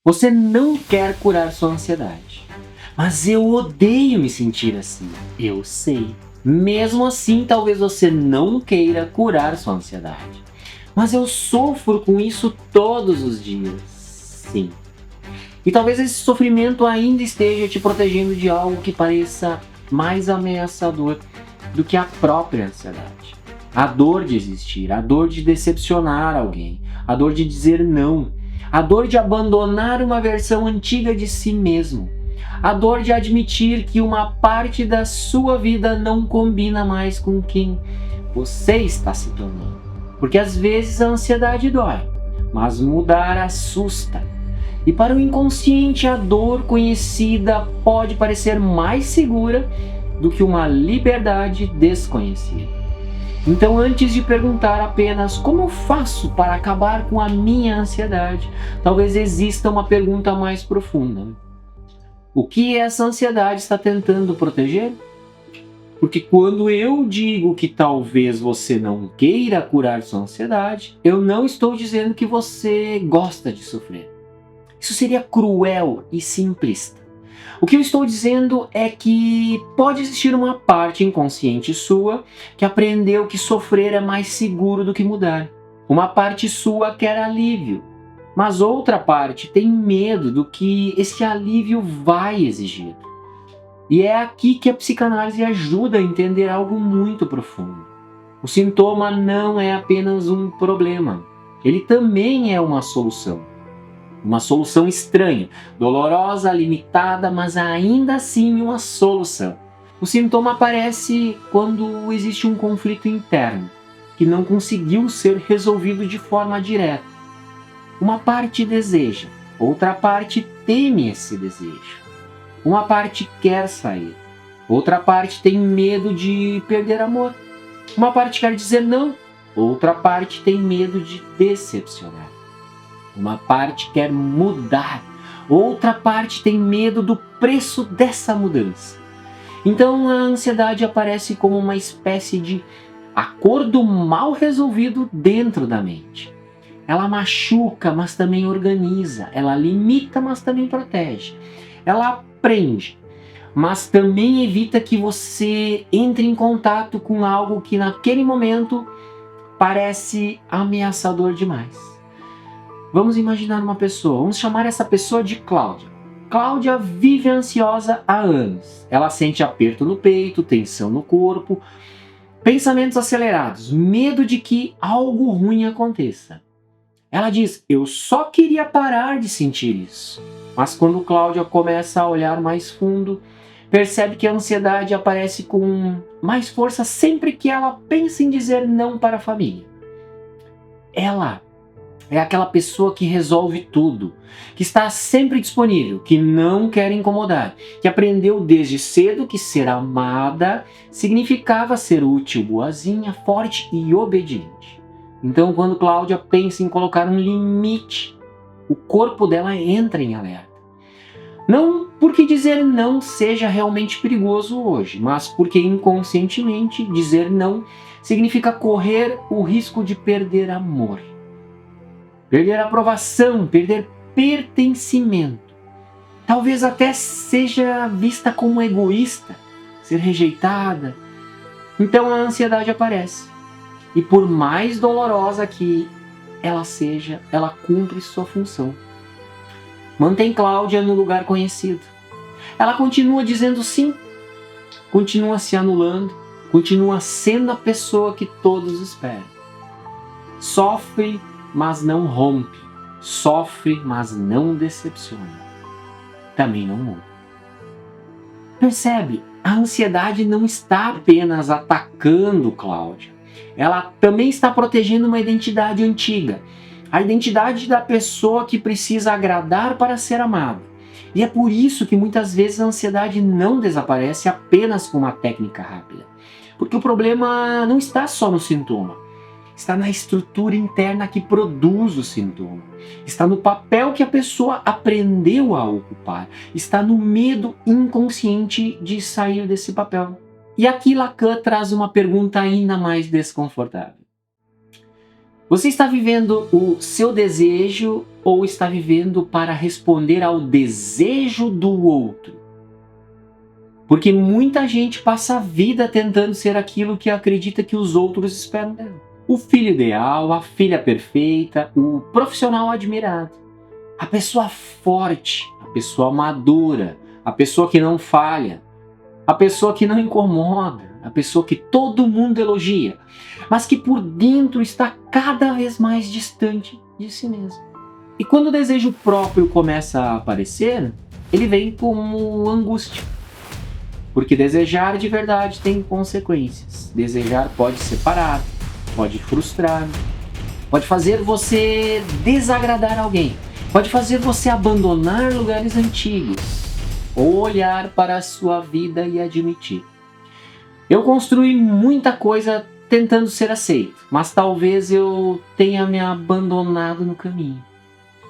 Você não quer curar sua ansiedade. Mas eu odeio me sentir assim. Eu sei. Mesmo assim, talvez você não queira curar sua ansiedade. Mas eu sofro com isso todos os dias. Sim. E talvez esse sofrimento ainda esteja te protegendo de algo que pareça mais ameaçador do que a própria ansiedade. A dor de existir, a dor de decepcionar alguém, a dor de dizer não, a dor de abandonar uma versão antiga de si mesmo, a dor de admitir que uma parte da sua vida não combina mais com quem você está se tornando. Porque às vezes a ansiedade dói, mas mudar assusta. E para o inconsciente, a dor conhecida pode parecer mais segura do que uma liberdade desconhecida. Então, antes de perguntar apenas como eu faço para acabar com a minha ansiedade, talvez exista uma pergunta mais profunda. O que essa ansiedade está tentando proteger? Porque quando eu digo que talvez você não queira curar sua ansiedade, eu não estou dizendo que você gosta de sofrer. Isso seria cruel e simplista. O que eu estou dizendo é que pode existir uma parte inconsciente sua que aprendeu que sofrer é mais seguro do que mudar. Uma parte sua quer alívio, mas outra parte tem medo do que esse alívio vai exigir. E é aqui que a psicanálise ajuda a entender algo muito profundo. O sintoma não é apenas um problema, ele também é uma solução. Uma solução estranha, dolorosa, limitada, mas ainda assim uma solução. O sintoma aparece quando existe um conflito interno que não conseguiu ser resolvido de forma direta. Uma parte deseja, outra parte teme esse desejo. Uma parte quer sair, outra parte tem medo de perder amor. Uma parte quer dizer não, outra parte tem medo de decepcionar. Uma parte quer mudar, outra parte tem medo do preço dessa mudança. Então a ansiedade aparece como uma espécie de acordo mal resolvido dentro da mente. Ela machuca, mas também organiza. Ela limita, mas também protege. Ela prende, mas também evita que você entre em contato com algo que naquele momento parece ameaçador demais. Vamos imaginar uma pessoa, vamos chamar essa pessoa de Cláudia. Cláudia vive ansiosa há anos. Ela sente aperto no peito, tensão no corpo, pensamentos acelerados, medo de que algo ruim aconteça. Ela diz, eu só queria parar de sentir isso. Mas quando Cláudia começa a olhar mais fundo, percebe que a ansiedade aparece com mais força sempre que ela pensa em dizer não para a família. Ela é aquela pessoa que resolve tudo, que está sempre disponível, que não quer incomodar, que aprendeu desde cedo que ser amada significava ser útil, boazinha, forte e obediente. Então, quando Cláudia pensa em colocar um limite, o corpo dela entra em alerta. Não porque dizer não seja realmente perigoso hoje, mas porque inconscientemente dizer não significa correr o risco de perder amor. Perder aprovação, perder pertencimento. Talvez até seja vista como egoísta, ser rejeitada. Então a ansiedade aparece. E por mais dolorosa que ela seja, ela cumpre sua função. Mantém Cláudia no lugar conhecido. Ela continua dizendo sim, continua se anulando, continua sendo a pessoa que todos esperam. Sofre, mas não rompe. Sofre, mas não decepciona. Também não muda. Percebe? A ansiedade não está apenas atacando Cláudia. Ela também está protegendo uma identidade antiga. A identidade da pessoa que precisa agradar para ser amada. E é por isso que muitas vezes a ansiedade não desaparece apenas com uma técnica rápida. Porque o problema não está só no sintoma. Está na estrutura interna que produz o sintoma. Está no papel que a pessoa aprendeu a ocupar. Está no medo inconsciente de sair desse papel. E aqui Lacan traz uma pergunta ainda mais desconfortável. Você está vivendo o seu desejo ou está vivendo para responder ao desejo do outro? Porque muita gente passa a vida tentando ser aquilo que acredita que os outros esperam dela. O filho ideal, a filha perfeita, o profissional admirado, a pessoa forte, a pessoa madura, a pessoa que não falha, a pessoa que não incomoda, a pessoa que todo mundo elogia, mas que por dentro está cada vez mais distante de si mesmo. E quando o desejo próprio começa a aparecer, ele vem como angústia. Porque desejar de verdade tem consequências. Desejar pode separar, pode frustrar, pode fazer você desagradar alguém, pode fazer você abandonar lugares antigos, ou olhar para a sua vida e admitir: eu construí muita coisa tentando ser aceito, mas talvez eu tenha me abandonado no caminho.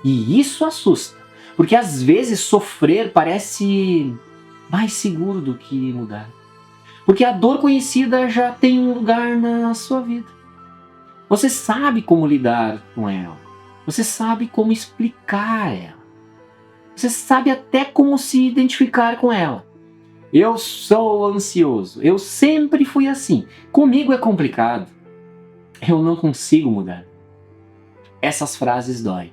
E isso assusta, porque às vezes sofrer parece mais seguro do que mudar. Porque a dor conhecida já tem um lugar na sua vida. Você sabe como lidar com ela. Você sabe como explicar ela. Você sabe até como se identificar com ela. Eu sou ansioso. Eu sempre fui assim. Comigo é complicado. Eu não consigo mudar. Essas frases doem.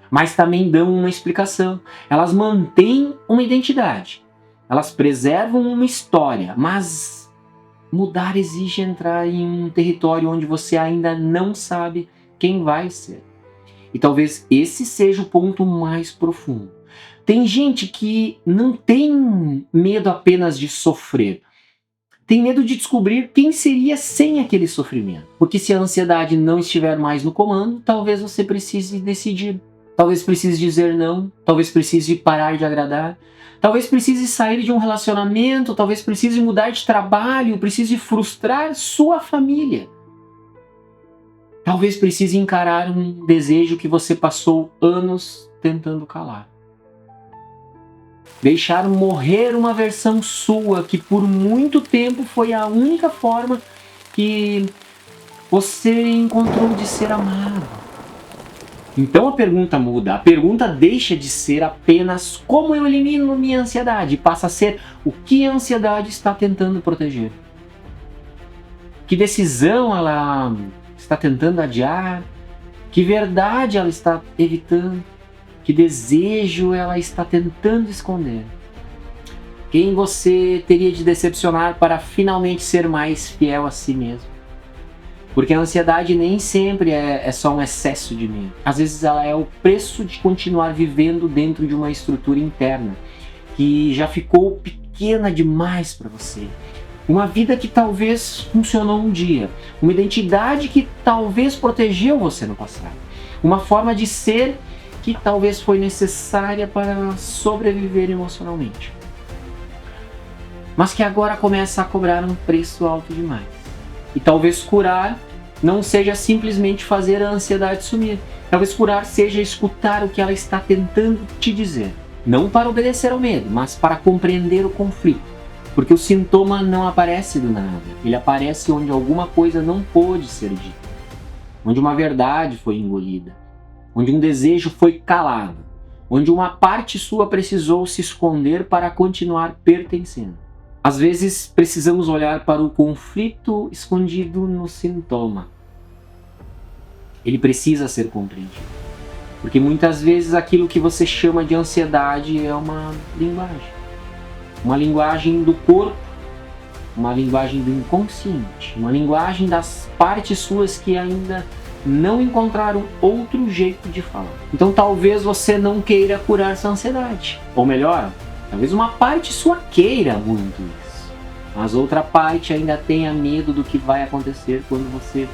Mas também dão uma explicação. Elas mantêm uma identidade. Elas preservam uma história. Mas mudar exige entrar em um território onde você ainda não sabe quem vai ser. E talvez esse seja o ponto mais profundo. Tem gente que não tem medo apenas de sofrer. Tem medo de descobrir quem seria sem aquele sofrimento. Porque se a ansiedade não estiver mais no comando, talvez você precise decidir. Talvez precise dizer não. Talvez precise parar de agradar. Talvez precise sair de um relacionamento. Talvez precise mudar de trabalho. Precise frustrar sua família. Talvez precise encarar um desejo que você passou anos tentando calar. Deixar morrer uma versão sua que por muito tempo foi a única forma que você encontrou de ser amado. Então a pergunta muda. A pergunta deixa de ser apenas como eu elimino minha ansiedade e passa a ser o que a ansiedade está tentando proteger. Que decisão ela está tentando adiar? Que verdade ela está evitando? Que desejo ela está tentando esconder? Quem você teria de decepcionar para finalmente ser mais fiel a si mesmo? Porque a ansiedade nem sempre é só um excesso de medo. Às vezes ela é o preço de continuar vivendo dentro de uma estrutura interna que já ficou pequena demais para você. Uma vida que talvez funcionou um dia. Uma identidade que talvez protegeu você no passado. Uma forma de ser que talvez foi necessária para sobreviver emocionalmente. Mas que agora começa a cobrar um preço alto demais. E talvez curar não seja simplesmente fazer a ansiedade sumir. Talvez curar seja escutar o que ela está tentando te dizer. Não para obedecer ao medo, mas para compreender o conflito. Porque o sintoma não aparece do nada. Ele aparece onde alguma coisa não pôde ser dita. Onde uma verdade foi engolida. Onde um desejo foi calado. Onde uma parte sua precisou se esconder para continuar pertencendo. Às vezes precisamos olhar para o conflito escondido no sintoma. Ele precisa ser compreendido. Porque muitas vezes aquilo que você chama de ansiedade é uma linguagem. Uma linguagem do corpo, uma linguagem do inconsciente, uma linguagem das partes suas que ainda não encontraram outro jeito de falar. Então talvez você não queira curar essa ansiedade. Ou melhor, talvez uma parte sua queira muito isso. Mas outra parte ainda tenha medo do que vai acontecer quando você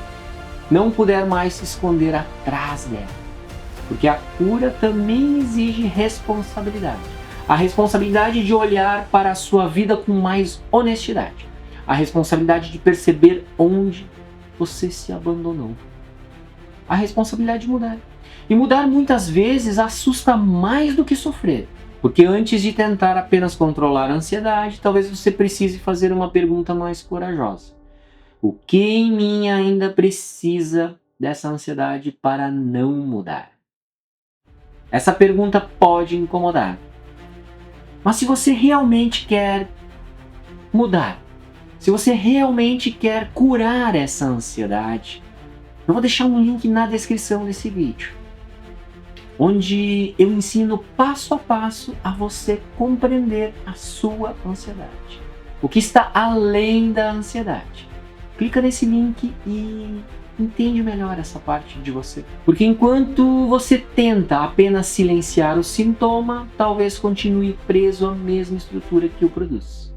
não puder mais se esconder atrás dela. Porque a cura também exige responsabilidade. A responsabilidade de olhar para a sua vida com mais honestidade. A responsabilidade de perceber onde você se abandonou. A responsabilidade de mudar. E mudar muitas vezes assusta mais do que sofrer. Porque antes de tentar apenas controlar a ansiedade, talvez você precise fazer uma pergunta mais corajosa. O que em mim ainda precisa dessa ansiedade para não mudar? Essa pergunta pode incomodar. Mas se você realmente quer mudar, se você realmente quer curar essa ansiedade, eu vou deixar um link na descrição desse vídeo, onde eu ensino passo a passo a você compreender a sua ansiedade, o que está além da ansiedade. Clica nesse link e entende melhor essa parte de você. Porque enquanto você tenta apenas silenciar o sintoma, talvez continue preso à mesma estrutura que o produz.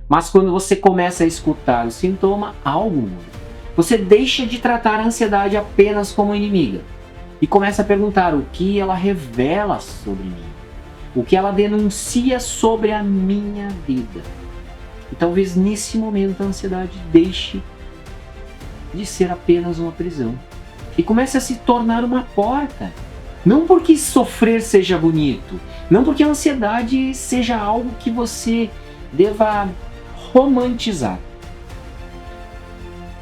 Mas quando você começa a escutar o sintoma, algo muda. Você deixa de tratar a ansiedade apenas como inimiga e começa a perguntar o que ela revela sobre mim, o que ela denuncia sobre a minha vida. E talvez nesse momento a ansiedade deixe de ser apenas uma prisão e comece a se tornar uma porta. Não porque sofrer seja bonito, não porque a ansiedade seja algo que você deva romantizar,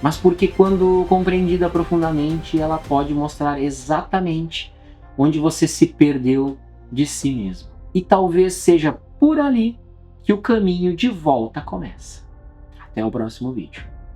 mas porque quando compreendida profundamente, ela pode mostrar exatamente onde você se perdeu de si mesmo. E talvez seja por ali que o caminho de volta começa. Até o próximo vídeo.